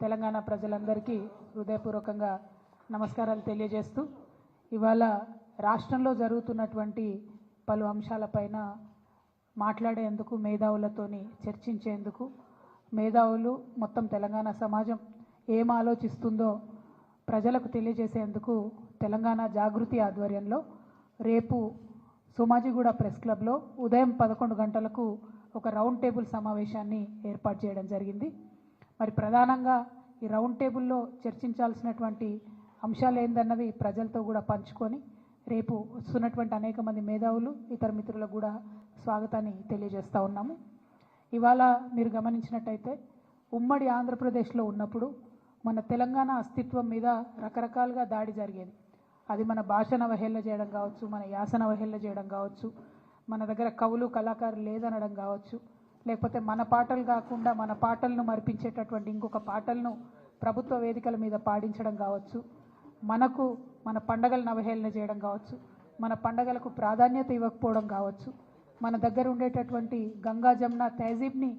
తెలంగాణ ప్రజలందరికీ హృదయపూర్వకంగా నమస్కారాలు తెలియజేస్తూ ఇవాళ రాష్ట్రంలో జరుగుతున్నటువంటి పలు అంశాలపైన మాట్లాడేందుకు మేధావులతోని చర్చించేందుకు మేధావులు మొత్తం తెలంగాణ సమాజం ఏం ఆలోచిస్తుందో ప్రజలకు తెలియజేసేందుకు తెలంగాణ జాగృతి ఆధ్వర్యంలో రేపు సోమాజిగూడ ప్రెస్ క్లబ్లో ఉదయం 11 గంటలకు ఒక రౌండ్ టేబుల్ సమావేశాన్ని ఏర్పాటు చేయడం జరిగింది. మరి ప్రధానంగా ఈ రౌండ్ టేబుల్లో చర్చించాల్సినటువంటి అంశాలు ఏందన్నవి ప్రజలతో కూడా పంచుకొని రేపు వస్తున్నటువంటి అనేక మంది మేధావులు ఇతర మిత్రులకు కూడా స్వాగతాన్ని తెలియజేస్తూ ఉన్నాము. ఇవాళ మీరు గమనించినట్టయితే ఉమ్మడి ఆంధ్రప్రదేశ్లో ఉన్నప్పుడు మన తెలంగాణ అస్తిత్వం మీద రకరకాలుగా దాడి జరిగేది. అది మన భాషను అవహేళన చేయడం కావచ్చు, మన యాసను అవహేళన చేయడం కావచ్చు, మన దగ్గర కవులు కళాకారులు లేదనడం కావచ్చు, లేకపోతే మన పాటలు కాకుండా మన పాటలను మరిపించేటటువంటి ఇంకొక పాటలను ప్రభుత్వ వేదికల మీద పాడించడం కావచ్చు, మన పండగలను అవహేళన చేయడం కావచ్చు, మన పండగలకు ప్రాధాన్యత ఇవ్వకపోవడం కావచ్చు, మన దగ్గర ఉండేటటువంటి గంగా జమున తహజీబ్ని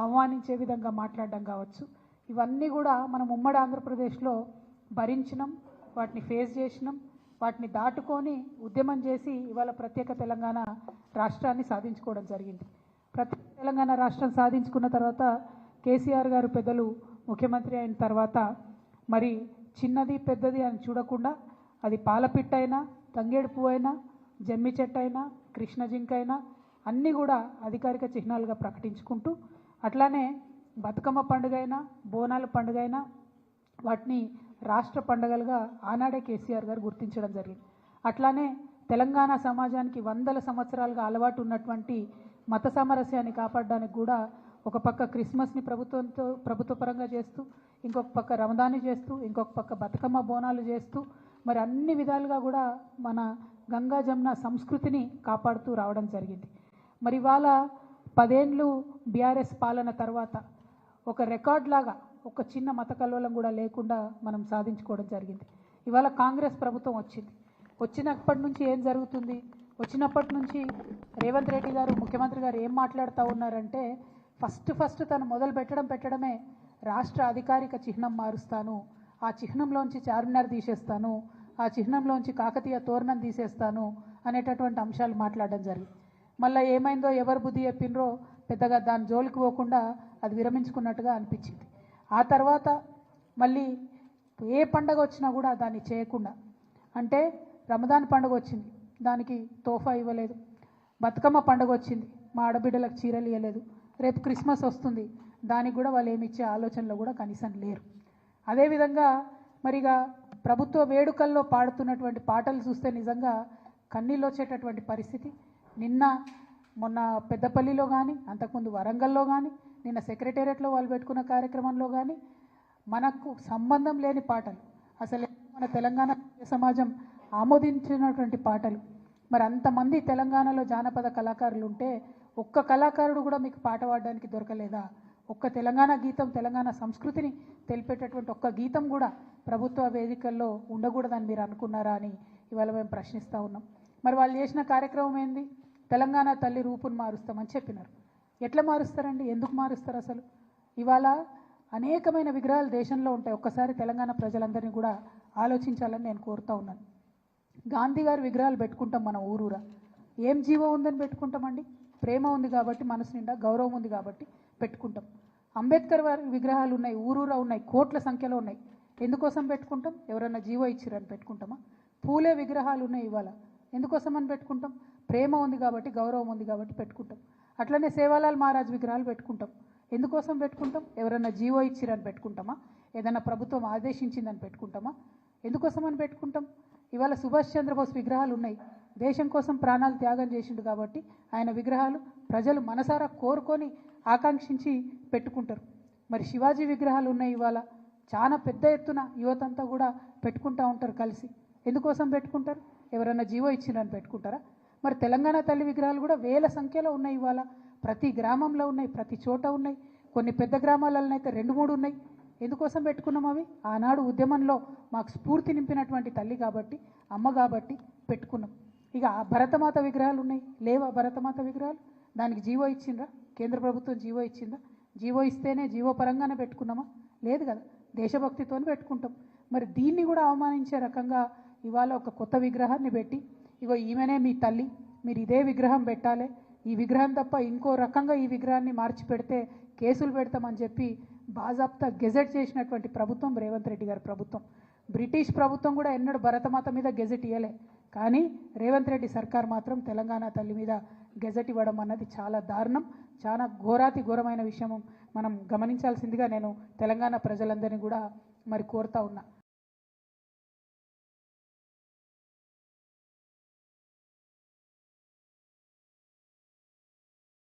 అవమానించే విధంగా మాట్లాడడం కావచ్చు, ఇవన్నీ కూడా మనం ఉమ్మడి ఆంధ్రప్రదేశ్లో భరించినాం, వాటిని ఫేస్ చేసినాం, వాటిని దాటుకొని ఉద్యమం చేసి ఇవాళ ప్రత్యేక తెలంగాణ రాష్ట్రాన్ని సాధించుకోవడం జరిగింది. ప్రత్యేక తెలంగాణ రాష్ట్రం సాధించుకున్న తర్వాత కేసీఆర్ గారు పెద్దలు ముఖ్యమంత్రి అయిన తర్వాత మరి చిన్నది పెద్దది అని చూడకుండా అది పాలపిట్టైనా, తంగేడు పువ్వు అయినా, జమ్మి చెట్టు అయినా, కృష్ణ జింక అయినా అన్నీ కూడా అధికారిక చిహ్నాలుగా ప్రకటించుకుంటూ అట్లానే బతుకమ్మ పండుగ అయినా, బోనాల పండుగ అయినా వాటిని రాష్ట్ర పండుగలుగా ఆనాడే కేసీఆర్ గారు గుర్తించడం జరిగింది. అట్లానే తెలంగాణ సమాజానికి వందల సంవత్సరాలుగా అలవాటు ఉన్నటువంటి మత సామరస్యాన్ని కాపాడడానికి కూడా ఒక పక్క క్రిస్మస్ని ప్రభుత్వపరంగా చేస్తూ, ఇంకొక పక్క రమదాన్ని చేస్తూ, ఇంకొక పక్క బతుకమ్మ బోనాలు చేస్తూ మరి అన్ని విధాలుగా కూడా మన గంగా జమున సంస్కృతిని కాపాడుతూ రావడం జరిగింది. మరి ఇవాళ 10 ఏళ్ళు బీఆర్ఎస్ పాలన తర్వాత ఒక రికార్డ్ లాగా ఒక చిన్న మత కల్లోలం కూడా లేకుండా మనం సాధించుకోవడం జరిగింది. ఇవాళ కాంగ్రెస్ ప్రభుత్వం వచ్చినప్పటి నుంచి ఏం జరుగుతుంది? వచ్చినప్పటి నుంచి రేవంత్ రెడ్డి గారు ముఖ్యమంత్రి గారు ఏం మాట్లాడుతూ ఉన్నారంటే ఫస్ట్ తను మొదలు పెట్టడమే రాష్ట్ర అధికారిక చిహ్నం మారుస్తాను, ఆ చిహ్నంలోంచి చార్మినార్ తీసేస్తాను, ఆ చిహ్నంలోంచి కాకతీయ తోరణం తీసేస్తాను అనేటటువంటి అంశాలు మాట్లాడడం జరిగింది. మళ్ళీ ఏమైందో ఎవరు బుద్ధి చెప్పినరో పెద్దగా దాని జోలికి పోకుండా అది విరమించుకున్నట్టుగా అనిపించింది. ఆ తర్వాత మళ్ళీ ఏ పండగ వచ్చినా కూడా దాన్ని చేయకుండా, అంటే రమదాన్ పండుగ వచ్చింది దానికి తోఫా ఇవ్వలేదు, బతుకమ్మ పండుగ వచ్చింది మా ఆడబిడ్డలకు చీరలు ఇవ్వలేదు, రేపు క్రిస్మస్ వస్తుంది దానికి కూడా వాళ్ళు ఏమి ఇచ్చే ఆలోచనలో కూడా కనీసం లేరు. అదేవిధంగా మరిగా ప్రభుత్వ వేడుకల్లో పాడుతున్నటువంటి పాటలు చూస్తే నిజంగా కన్నీళ్ళు వచ్చేటటువంటి పరిస్థితి. మొన్న పెద్దపల్లిలో కానీ, అంతకుముందు వరంగల్లో కానీ, నిన్న సెక్రటేరియట్లో వాళ్ళు పెట్టుకున్న కార్యక్రమంలో కానీ మనకు సంబంధం లేని పాటలు, అసలు మన తెలంగాణ సమాజం ఆమోదించినటువంటి పాటలు. మరి అంతమంది తెలంగాణలో జానపద కళాకారులు ఉంటే ఒక్క కళాకారుడు కూడా మీకు పాట పాడడానికి దొరకలేదా? ఒక్క తెలంగాణ గీతం, తెలంగాణ సంస్కృతిని తెలిపేటటువంటి ఒక్క గీతం కూడా ప్రభుత్వ వేదికల్లో ఉండకూడదని మీరు అనుకున్నారా అని ఇవాళ మేము ప్రశ్నిస్తూ ఉన్నాం. మరి వాళ్ళు చేసిన కార్యక్రమం ఏంది? తెలంగాణ తల్లి రూపును మారుస్తామని చెప్పినారు. ఎట్లా మారుస్తారండి? ఎందుకు మారుస్తారు? అసలు ఇవాళ అనేకమైన విగ్రహాలు దేశంలో ఉంటాయి. ఒక్కసారి తెలంగాణ ప్రజలందరినీ కూడా ఆలోచించాలని నేను కోరుతూ ఉన్నాను. గాంధీ గారి విగ్రహాలు పెట్టుకుంటాం మనం ఊరూరా. ఏం జీవం ఉందని పెట్టుకుంటామండి? ప్రేమ ఉంది కాబట్టి, మనసు నిండా గౌరవం ఉంది కాబట్టి పెట్టుకుంటాం. అంబేద్కర్ వారి విగ్రహాలు ఉన్నాయి, ఊరూరా ఉన్నాయి, కోట్ల సంఖ్యలో ఉన్నాయి. ఎందుకోసం పెట్టుకుంటాం? ఎవరన్నా జీవో ఇచ్చిరని పెట్టుకుంటామా? పూలే విగ్రహాలు ఉన్నాయి ఇవాళ, ఎందుకోసం అని పెట్టుకుంటాం? ప్రేమ ఉంది కాబట్టి, గౌరవం ఉంది కాబట్టి పెట్టుకుంటాం. అట్లనే సేవాలాల్ మహారాజ్ విగ్రహాలు పెట్టుకుంటాం. ఎందుకోసం పెట్టుకుంటాం? ఎవరన్నా జీవో ఇచ్చిరని పెట్టుకుంటామా? ఏదైనా ప్రభుత్వం ఆదేశించిందని పెట్టుకుంటామా? ఎందుకోసం అని పెట్టుకుంటాం? ఇవాళ సుభాష్ చంద్రబోస్ విగ్రహాలు ఉన్నాయి, దేశం కోసం ప్రాణాలు త్యాగం చేసిండు కాబట్టి ఆయన విగ్రహాలు ప్రజలు మనసారా కోరుకొని ఆకాంక్షించి పెట్టుకుంటారు. మరి శివాజీ విగ్రహాలు ఉన్నాయి ఇవాళ, చాలా పెద్ద ఎత్తున యువతంతా కూడా పెట్టుకుంటూ ఉంటారు కలిసి. ఎందుకోసం పెట్టుకుంటారు? ఎవరైనా జీవో ఇచ్చిరని పెట్టుకుంటారా? మరి తెలంగాణ తల్లి విగ్రహాలు కూడా వేల సంఖ్యలో ఉన్నాయి ఇవాళ, ప్రతి గ్రామంలో ఉన్నాయి, ప్రతి చోట ఉన్నాయి, కొన్ని పెద్ద గ్రామాలలో అయితే 2-3 ఉన్నాయి. ఎందుకోసం పెట్టుకున్నాం? అవి ఆనాడు ఉద్యమంలో మాకు స్ఫూర్తి నింపినటువంటి తల్లి కాబట్టి, అమ్మ కాబట్టి పెట్టుకున్నాం. ఇక ఆ భరతమాత విగ్రహాలు ఉన్నాయి, లేవా భరతమాత విగ్రహాలు? దానికి జీవో ఇచ్చిండ్రా? కేంద్ర ప్రభుత్వం జీవో ఇచ్చిందా? జీవో ఇస్తేనే జీవో పరంగానే పెట్టుకున్నామా? లేదు కదా, దేశభక్తితో పెట్టుకుంటాం. మరి దీన్ని కూడా అవమానించే రకంగా ఇవాళ ఒక కొత్త విగ్రహాన్ని పెట్టి, ఇగో ఈమెనే మీ తల్లి, మీరు ఇదే విగ్రహం పెట్టాలి, ఈ విగ్రహం తప్ప ఇంకో రకంగా ఈ విగ్రహాన్ని మార్చి పెడితే కేసులు పెడతామని చెప్పి బాజాప్తా గెజెట్ చేసినటువంటి ప్రభుత్వం రేవంత్ రెడ్డి గారి ప్రభుత్వం. బ్రిటిష్ ప్రభుత్వం కూడా ఎన్నడూ భరతమాత మీద గెజెట్ ఇవ్వలే, కానీ రేవంత్ రెడ్డి సర్కార్ మాత్రం తెలంగాణ తల్లి మీద గెజెట్ ఇవ్వడం అన్నది చాలా దారుణం, చాలా ఘోరాతి ఘోరమైన విషయం. మనం గమనించాల్సిందిగా నేను తెలంగాణ ప్రజలందరినీ కూడా మరి కోరుతా ఉన్నా.